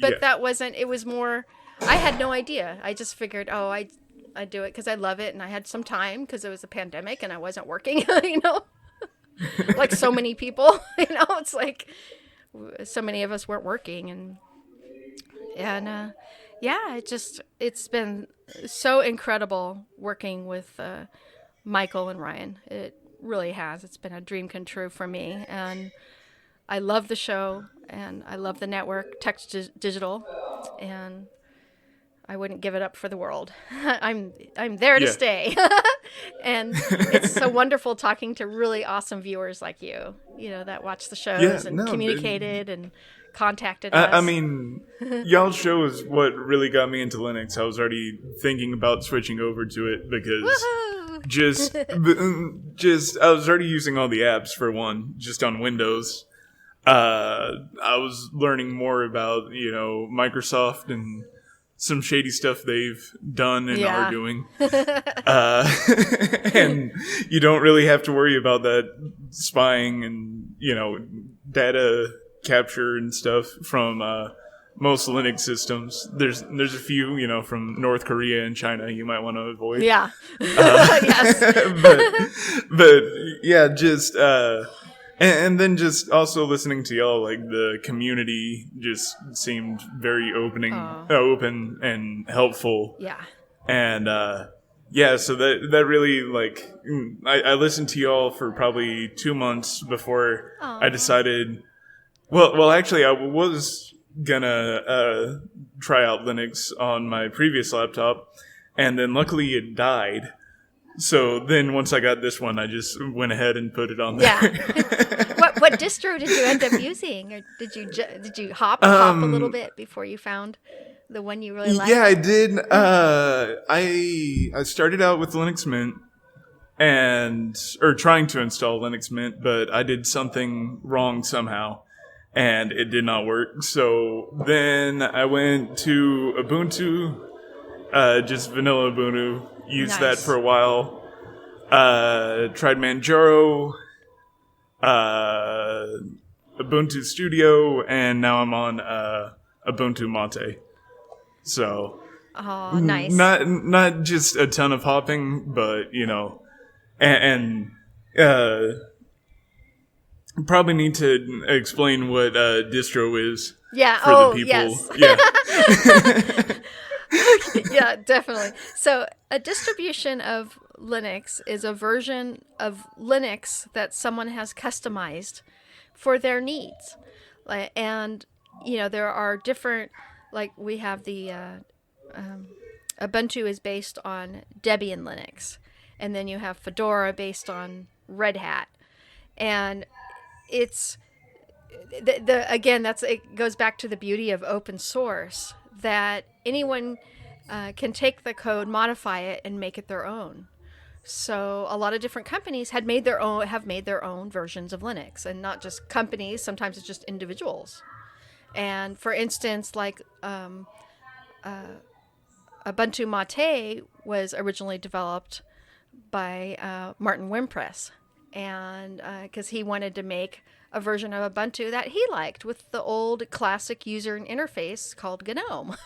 But that wasn't, it was more, I had no idea. I just figured, I do it because I love it. And I had some time because it was a pandemic and I wasn't working, like so many people, it's like so many of us weren't working. And it's been so incredible working with Michael and Ryan. It really has. It's been a dream come true for me. And I love the show and I love the network, Text Digital, and I wouldn't give it up for the world. I'm there to stay. And it's so wonderful talking to really awesome viewers like you, that watch the shows and communicated and contacted us. I mean, y'all's show is what really got me into Linux. I was already thinking about switching over to it because I was already using all the apps for one, just on Windows. I was learning more about, Microsoft and some shady stuff they've done and are doing. And you don't really have to worry about that spying and, data capture and stuff from most Linux systems. There's a few, from North Korea and China you might want to avoid. Yeah. Yes. but yeah, just and then just also listening to y'all, like the community just seemed very open and helpful. Yeah. And so that really, like, I listened to y'all for probably 2 months before I decided. Well, actually, I was gonna try out Linux on my previous laptop, and then luckily it died. So then once I got this one, I just went ahead and put it on there. Yeah. What distro did you end up using, or did you hop a little bit before you found the one you really liked? Yeah, I did. I started out with Linux Mint or trying to install Linux Mint, but I did something wrong somehow. And it did not work. So then I went to Ubuntu, just vanilla Ubuntu. Used that for a while. Tried Manjaro, Ubuntu Studio, and now I'm on Ubuntu Mate. So, nice. Not just a ton of hopping, but and probably need to explain what distro is. Yeah. For the people. Yes. Yeah. Yeah, definitely. So a distribution of Linux is a version of Linux that someone has customized for their needs. And, there are different, like we have the Ubuntu is based on Debian Linux. And then you have Fedora based on Red Hat. And it's, again, it goes back to the beauty of open source, that anyone can take the code, modify it, and make it their own. So a lot of different companies have made their own versions of Linux, and not just companies. Sometimes it's just individuals. And for instance, like Ubuntu Mate was originally developed by Martin Wimpress, and because he wanted to make a version of Ubuntu that he liked with the old classic user interface called GNOME.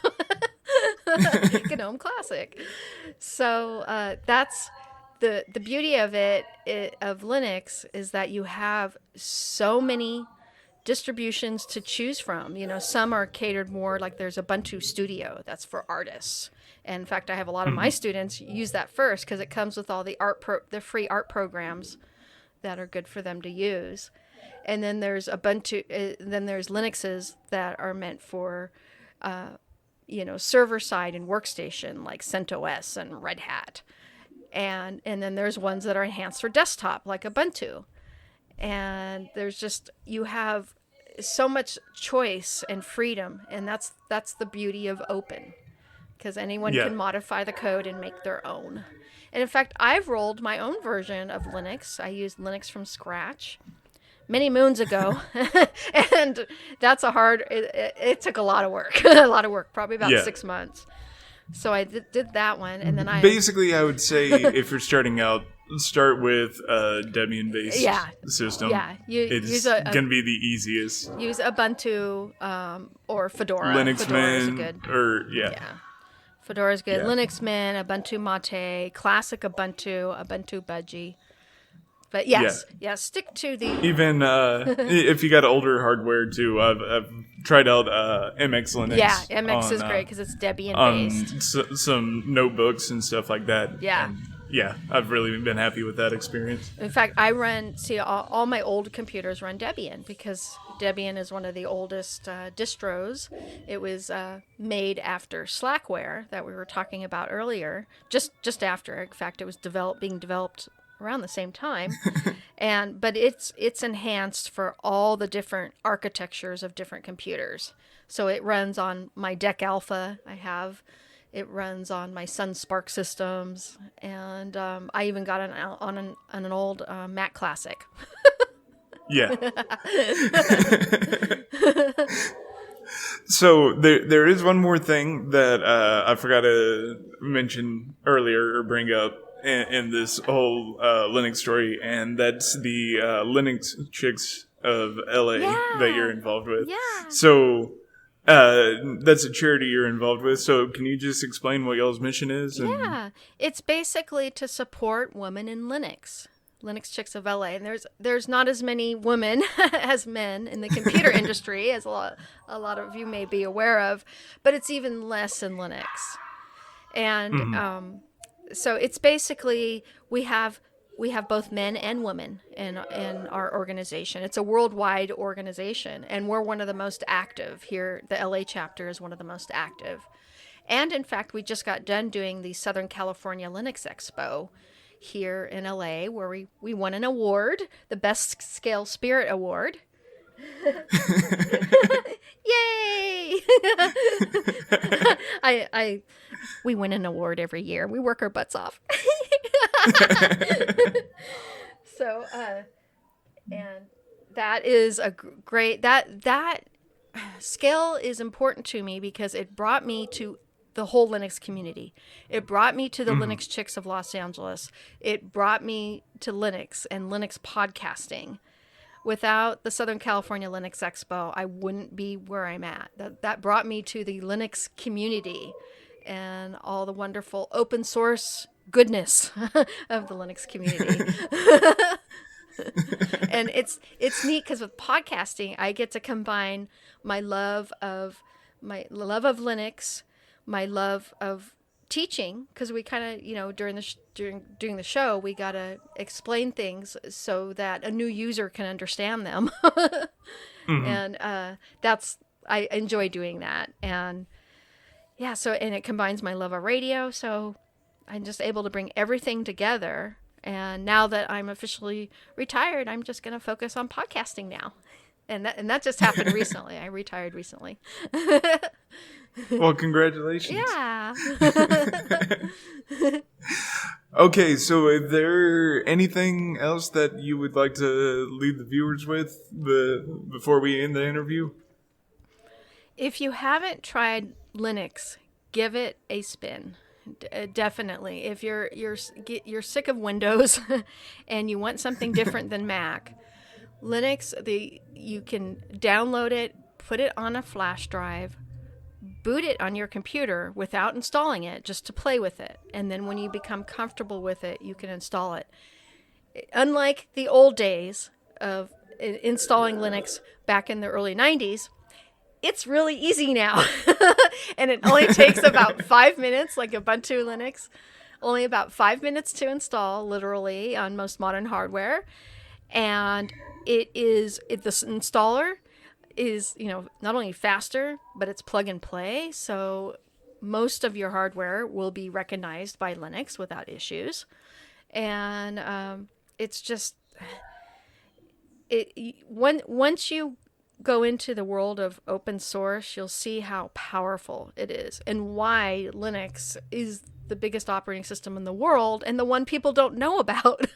GNOME Classic. So that's the beauty of of Linux, is that you have so many distributions to choose from. Some are catered more, like there's Ubuntu Studio, that's for artists. And in fact, I have a lot of my students use that first because it comes with all the the free art programs that are good for them to use. And then there's Ubuntu. Then there's Linuxes that are meant for, server side and workstation, like CentOS and Red Hat. And then there's ones that are enhanced for desktop, like Ubuntu. And there's just, you have so much choice and freedom, and that's the beauty of open, because anyone Yeah. can modify the code and make their own. And in fact, I've rolled my own version of Linux. I used Linux from scratch many moons ago, and that's it took a lot of work, probably about Yeah. 6 months. So I did that one, and then Basically, I would say if you're starting out, start with a Debian-based system. Yeah, it's use gonna be the easiest. use Ubuntu or Fedora. Linux Fedora is Mint, good. yeah. Fedora is good. Yeah. Linux Mint, Ubuntu Mate, classic Ubuntu Budgie. But yes, stick to the. Even if you got older hardware too, I've tried out MX Linux. Yeah, MX is great because it's Debian based. Some notebooks and stuff like that. Yeah. And I've really been happy with that experience. In fact, all my old computers run Debian because Debian is one of the oldest distros. It was made after Slackware that we were talking about earlier, just after. In fact, it was being developed around the same time. But it's enhanced for all the different architectures of different computers. So it runs on my DEC Alpha it runs on my Sun Spark systems, and I even got it on an old Mac Classic. Yeah. So there is one more thing that I forgot to mention earlier or bring up in this whole Linux story, and that's the Linux Chicks of LA that you're involved with. Yeah. So that's a charity you're involved with. So can you just explain what y'all's mission is? Yeah, it's basically to support women in Linux. Linux Chicks of LA, and there's not as many women as men in the computer industry, as a lot of you may be aware of, but it's even less in Linux. And so it's basically we have both men and women in our organization. It's a worldwide organization, and we're one of the most active here. The LA chapter is one of the most active. And in fact, we just got done doing the Southern California Linux Expo here in LA, where we won an award, the Best Scale Spirit Award. Yay! We win an award every year. We work our butts off. So, and that is a great, that scale is important to me because it brought me to the whole Linux community. It brought me to the Linux Chicks of Los Angeles. It brought me to Linux and Linux podcasting. Without the Southern California Linux Expo, I wouldn't be where I'm at. That brought me to the Linux community and all the wonderful open source goodness of the Linux community. And it's neat because with podcasting, I get to combine my love of Linux, my love of teaching, because we kind of, during the show, we got to explain things so that a new user can understand them. And I enjoy doing that. And yeah, and it combines my love of radio, so I'm just able to bring everything together. And now that I'm officially retired, I'm just going to focus on podcasting now. And that just happened recently. I retired recently. Well, congratulations. Yeah. Okay, so is there anything else that you would like to leave the viewers with before we end the interview? If you haven't tried Linux, give it a spin. Definitely. If you're sick of Windows and you want something different than Mac, Linux, you can download it, put it on a flash drive, boot it on your computer without installing it, just to play with it. And then when you become comfortable with it, you can install it. Unlike the old days of installing Linux back in the early 90s, it's really easy now. And it only takes about 5 minutes, like Ubuntu Linux, only about 5 minutes to install, literally, on most modern hardware. And the installer is, not only faster, but it's plug and play. So most of your hardware will be recognized by Linux without issues. And it's just, once you go into the world of open source, you'll see how powerful it is and why Linux is the biggest operating system in the world and the one people don't know about.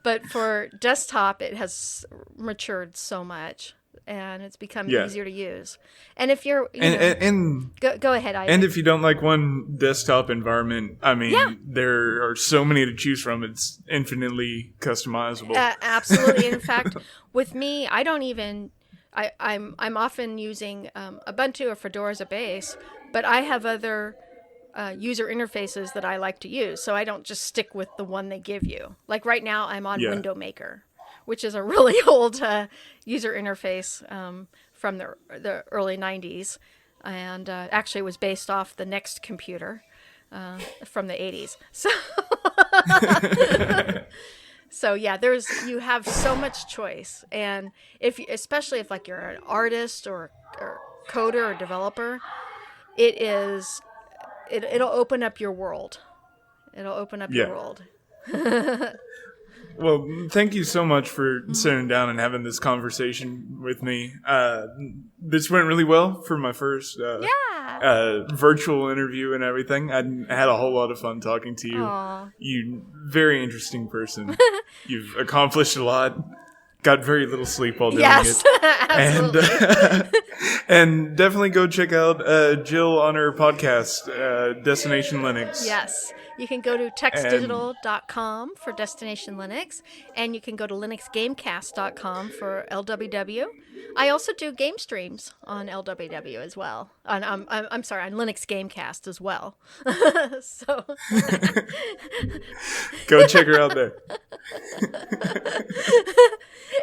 But for desktop, it has matured so much and it's become easier to use. And if you're, go ahead, Isaac. And if you don't like one desktop environment, I mean, there are so many to choose from. It's infinitely customizable. Absolutely. In fact, with me, I don't even, I'm often using Ubuntu or Fedora as a base, but I have other user interfaces that I like to use. So I don't just stick with the one they give you. Like right now, I'm on Window Maker, which is a really old user interface from the early 90s. And actually it was based off the Next computer from the 80s. So yeah, you have so much choice. And especially if like you're an artist or coder or developer, it'll open up your world. It'll open up your world. Well, thank you so much for sitting down and having this conversation with me. This went really well for my first virtual interview and everything. I had a whole lot of fun talking to you. Aww. You very interesting person. You've accomplished a lot. Got very little sleep while doing it. Absolutely. And definitely go check out Jill on her podcast, Destination Linux. Yes. You can go to textdigital.com for Destination Linux, and you can go to linuxgamecast.com for LWW. I also do game streams on LWW as well. I'm sorry, on Linux Gamecast as well. So go check her out there.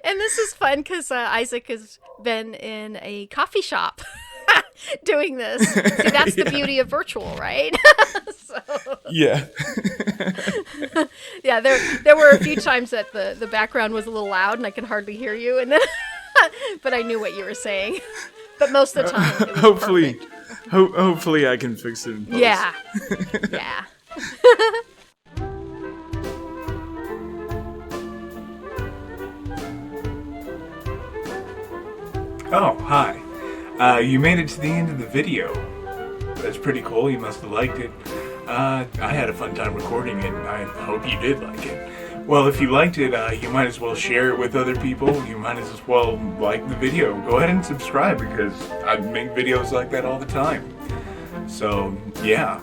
And this is fun because Isaac has been in a coffee shop doing this. See, that's the beauty of virtual, right? Yeah. Yeah, there were a few times that the background was a little loud and I could hardly hear you, and then but I knew what you were saying. But most of the time, it was hopefully, perfect. Hopefully I can fix it in post. Yeah. Yeah. Oh, hi. You made it to the end of the video. That's pretty cool. You must have liked it. I had a fun time recording it, and I hope you did like it. Well, if you liked it, you might as well share it with other people. You might as well like the video. Go ahead and subscribe because I make videos like that all the time. So, yeah.